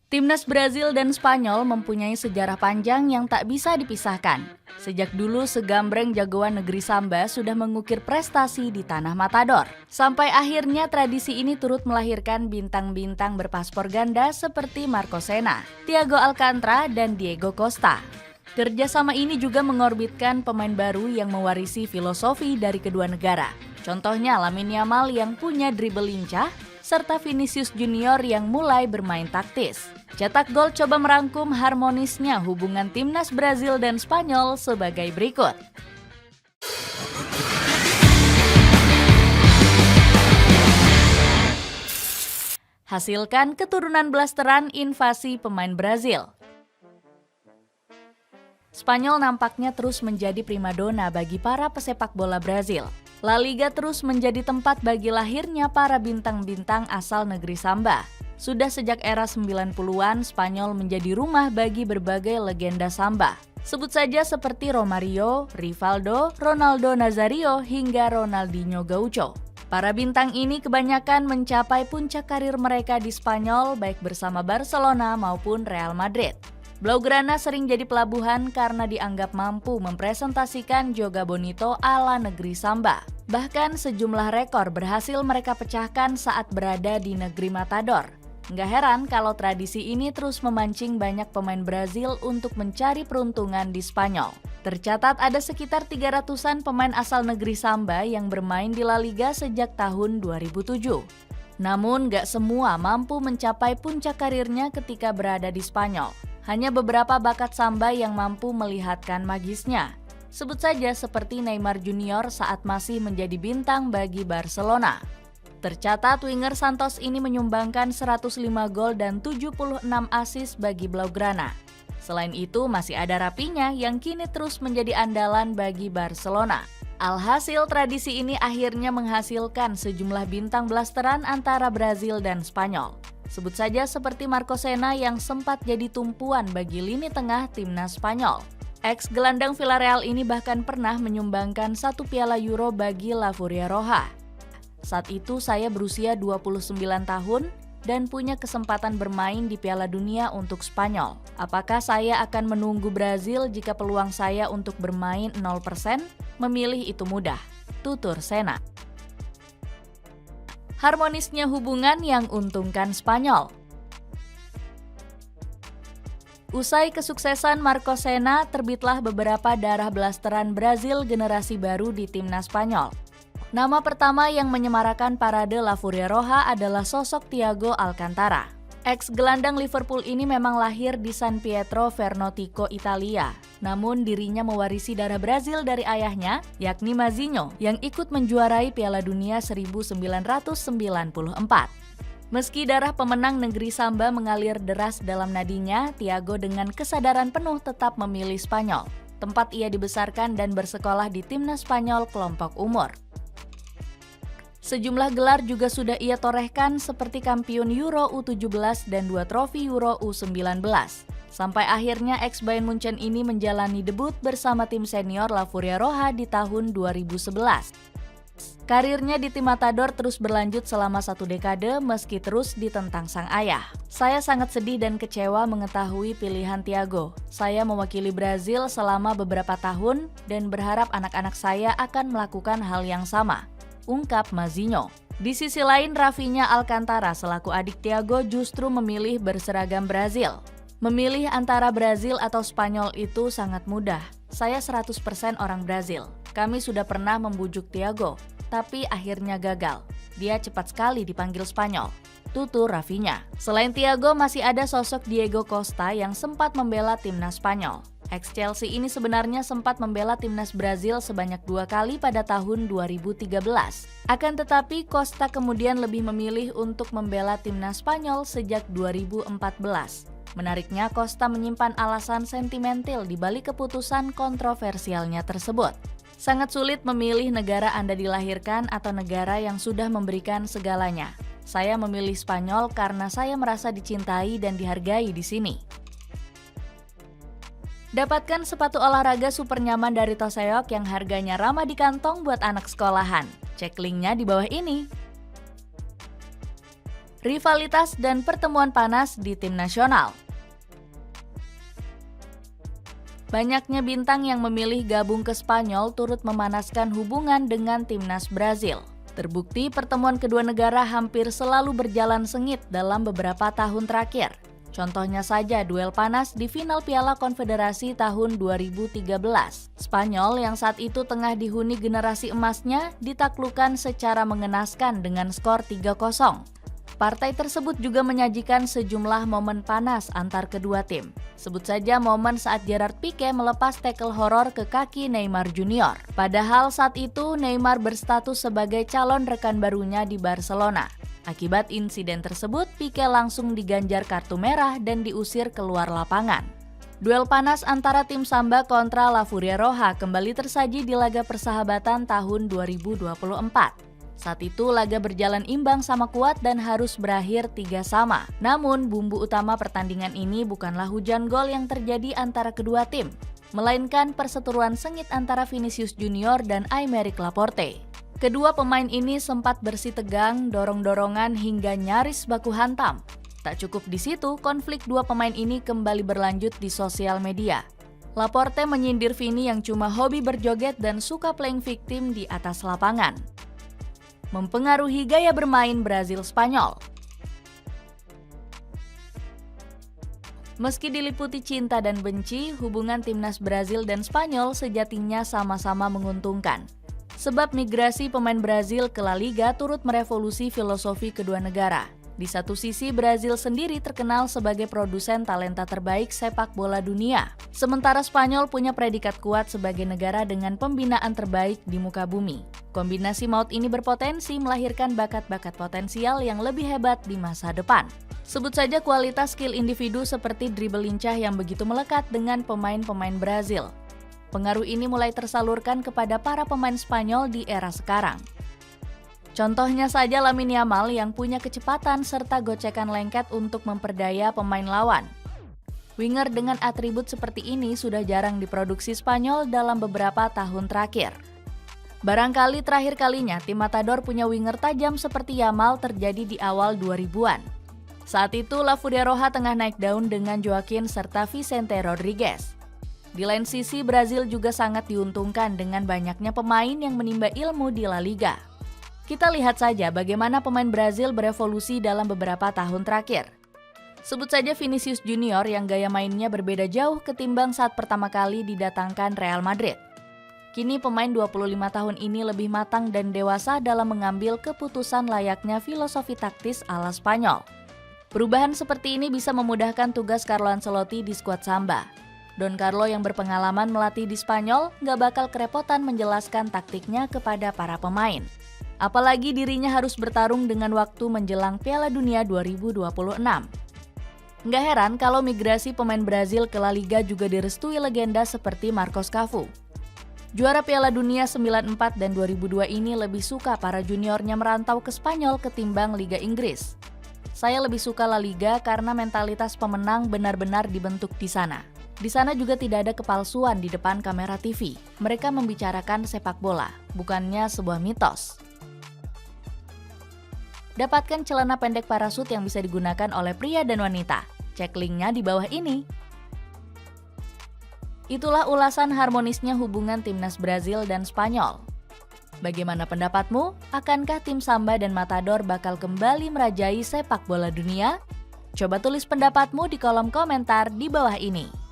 Timnas Brazil dan Spanyol mempunyai sejarah panjang yang tak bisa dipisahkan. Sejak dulu segambreng jagoan negeri Samba sudah mengukir prestasi di tanah Matador. Sampai akhirnya tradisi ini turut melahirkan bintang-bintang berpaspor ganda seperti Marco Senna, Thiago Alcantara, dan Diego Costa. Kerjasama ini juga mengorbitkan pemain baru yang mewarisi filosofi dari kedua negara. Contohnya Lamine Yamal yang punya dribble lincah, serta Vinicius Junior yang mulai bermain taktis. Cetak Gol coba merangkum harmonisnya hubungan timnas Brazil dan Spanyol sebagai berikut. Hasilkan keturunan blasteran invasi pemain Brazil. Spanyol nampaknya terus menjadi primadona bagi para pesepak bola Brazil. La Liga terus menjadi tempat bagi lahirnya para bintang-bintang asal negeri Samba. Sudah sejak era 90-an, Spanyol menjadi rumah bagi berbagai legenda Samba. Sebut saja seperti Romario, Rivaldo, Ronaldo Nazario, hingga Ronaldinho Gaucho. Para bintang ini kebanyakan mencapai puncak karir mereka di Spanyol, baik bersama Barcelona maupun Real Madrid. Blaugrana sering jadi pelabuhan karena dianggap mampu mempresentasikan Joga Bonito ala negeri Samba. Bahkan sejumlah rekor berhasil mereka pecahkan saat berada di negeri Matador. Nggak heran kalau tradisi ini terus memancing banyak pemain Brazil untuk mencari peruntungan di Spanyol. Tercatat ada sekitar 300-an pemain asal negeri Samba yang bermain di La Liga sejak tahun 2007. Namun nggak semua mampu mencapai puncak karirnya ketika berada di Spanyol. Hanya beberapa bakat Samba yang mampu melihatkan magisnya. Sebut saja seperti Neymar Junior saat masih menjadi bintang bagi Barcelona. Tercatat winger Santos ini menyumbangkan 105 gol dan 76 assist bagi Blaugrana. Selain itu masih ada Rafinha yang kini terus menjadi andalan bagi Barcelona. Alhasil tradisi ini akhirnya menghasilkan sejumlah bintang blasteran antara Brazil dan Spanyol. Sebut saja seperti Marco Senna yang sempat jadi tumpuan bagi lini tengah timnas Spanyol. Ex-gelandang Villarreal ini bahkan pernah menyumbangkan 1 piala Euro bagi La Furia Roja. Saat itu saya berusia 29 tahun dan punya kesempatan bermain di Piala Dunia untuk Spanyol. Apakah saya akan menunggu Brazil jika peluang saya untuk bermain 0%? Memilih itu mudah, tutur Senna. Harmonisnya hubungan yang untungkan Spanyol. Usai kesuksesan Marco Senna, terbitlah beberapa darah blasteran Brazil generasi baru di timnas Spanyol. Nama pertama yang menyemarakan parade La Furia Roja adalah sosok Thiago Alcantara. Ex-gelandang Liverpool ini memang lahir di San Pietro Vernotico, Italia. Namun dirinya mewarisi darah Brazil dari ayahnya, yakni Mazinho, yang ikut menjuarai Piala Dunia 1994. Meski darah pemenang negeri Samba mengalir deras dalam nadinya, Thiago dengan kesadaran penuh tetap memilih Spanyol, tempat ia dibesarkan dan bersekolah di timnas Spanyol kelompok umur. Sejumlah gelar juga sudah ia torehkan seperti kampiun Euro U17 dan 2 trofi Euro U19. Sampai akhirnya ex-Bayern Munchen ini menjalani debut bersama tim senior La Furia Roja di tahun 2011. Karirnya di tim Matador terus berlanjut selama 1 dekade meski terus ditentang sang ayah. Saya sangat sedih dan kecewa mengetahui pilihan Thiago. Saya mewakili Brazil selama beberapa tahun dan berharap anak-anak saya akan melakukan hal yang sama, ungkap Mazinho. Di sisi lain, Rafinha Alcantara selaku adik Thiago justru memilih berseragam Brazil. Memilih antara Brazil atau Spanyol itu sangat mudah. Saya 100% orang Brazil. Kami sudah pernah membujuk Thiago, tapi akhirnya gagal. Dia cepat sekali dipanggil Spanyol, tutur Rafinha. Selain Thiago, masih ada sosok Diego Costa yang sempat membela timnas Spanyol. Ex-Chelsea ini sebenarnya sempat membela timnas Brazil sebanyak 2 kali pada tahun 2013. Akan tetapi, Costa kemudian lebih memilih untuk membela timnas Spanyol sejak 2014. Menariknya, Costa menyimpan alasan sentimental di balik keputusan kontroversialnya tersebut. Sangat sulit memilih negara Anda dilahirkan atau negara yang sudah memberikan segalanya. Saya memilih Spanyol karena saya merasa dicintai dan dihargai di sini. Dapatkan sepatu olahraga super nyaman dari Toseok yang harganya ramah di kantong buat anak sekolahan. Cek linknya di bawah ini. Rivalitas dan pertemuan panas di tim nasional. Banyaknya bintang yang memilih gabung ke Spanyol turut memanaskan hubungan dengan timnas Brazil. Terbukti pertemuan kedua negara hampir selalu berjalan sengit dalam beberapa tahun terakhir. Contohnya saja duel panas di final Piala Konfederasi tahun 2013. Spanyol yang saat itu tengah dihuni generasi emasnya ditaklukkan secara mengenaskan dengan skor 3-0. Partai tersebut juga menyajikan sejumlah momen panas antar kedua tim. Sebut saja momen saat Gerard Pique melepas tackle horor ke kaki Neymar Junior. Padahal saat itu Neymar berstatus sebagai calon rekan barunya di Barcelona. Akibat insiden tersebut, Pique langsung diganjar kartu merah dan diusir keluar lapangan. Duel panas antara tim Samba kontra La Furia Roja kembali tersaji di laga persahabatan tahun 2024. Saat itu laga berjalan imbang sama kuat dan harus berakhir 3-3. Namun bumbu utama pertandingan ini bukanlah hujan gol yang terjadi antara kedua tim, melainkan perseteruan sengit antara Vinicius Junior dan Aymeric Laporte. Kedua pemain ini sempat bersih tegang, dorong-dorongan hingga nyaris baku hantam. Tak cukup di situ, konflik dua pemain ini kembali berlanjut di sosial media. Laporte menyindir Vini yang cuma hobi berjoget dan suka playing victim di atas lapangan. Mempengaruhi gaya bermain Brazil-Spanyol. Meski diliputi cinta dan benci, hubungan timnas Brazil dan Spanyol sejatinya sama-sama menguntungkan. Sebab migrasi pemain Brazil ke La Liga turut merevolusi filosofi kedua negara. Di satu sisi, Brazil sendiri terkenal sebagai produsen talenta terbaik sepak bola dunia. Sementara Spanyol punya predikat kuat sebagai negara dengan pembinaan terbaik di muka bumi. Kombinasi maut ini berpotensi melahirkan bakat-bakat potensial yang lebih hebat di masa depan. Sebut saja kualitas skill individu seperti dribble lincah yang begitu melekat dengan pemain-pemain Brazil. Pengaruh ini mulai tersalurkan kepada para pemain Spanyol di era sekarang. Contohnya saja Lamine Yamal yang punya kecepatan serta gocekan lengket untuk memperdaya pemain lawan. Winger dengan atribut seperti ini sudah jarang diproduksi Spanyol dalam beberapa tahun terakhir. Barangkali terakhir kalinya tim Matador punya winger tajam seperti Yamal terjadi di awal 2000-an. Saat itu La Furia Roja tengah naik daun dengan Joaquin serta Vicente Rodriguez. Di lain sisi, Brazil juga sangat diuntungkan dengan banyaknya pemain yang menimba ilmu di La Liga. Kita lihat saja bagaimana pemain Brazil berevolusi dalam beberapa tahun terakhir. Sebut saja Vinicius Junior yang gaya mainnya berbeda jauh ketimbang saat pertama kali didatangkan Real Madrid. Kini pemain 25 tahun ini lebih matang dan dewasa dalam mengambil keputusan layaknya filosofi taktis ala Spanyol. Perubahan seperti ini bisa memudahkan tugas Carlo Ancelotti di skuad Samba. Don Carlo yang berpengalaman melatih di Spanyol nggak bakal kerepotan menjelaskan taktiknya kepada para pemain. Apalagi dirinya harus bertarung dengan waktu menjelang Piala Dunia 2026. Nggak heran kalau migrasi pemain Brazil ke La Liga juga direstui legenda seperti Marcos Cafu. Juara Piala Dunia 94 dan 2002 ini lebih suka para juniornya merantau ke Spanyol ketimbang Liga Inggris. Saya lebih suka La Liga karena mentalitas pemenang benar-benar dibentuk di sana. Di sana juga tidak ada kepalsuan di depan kamera TV. Mereka membicarakan sepak bola, bukannya sebuah mitos. Dapatkan celana pendek parasut yang bisa digunakan oleh pria dan wanita. Cek linknya di bawah ini. Itulah ulasan harmonisnya hubungan timnas Brazil dan Spanyol. Bagaimana pendapatmu? Akankah tim Samba dan Matador bakal kembali merajai sepak bola dunia? Coba tulis pendapatmu di kolom komentar di bawah ini.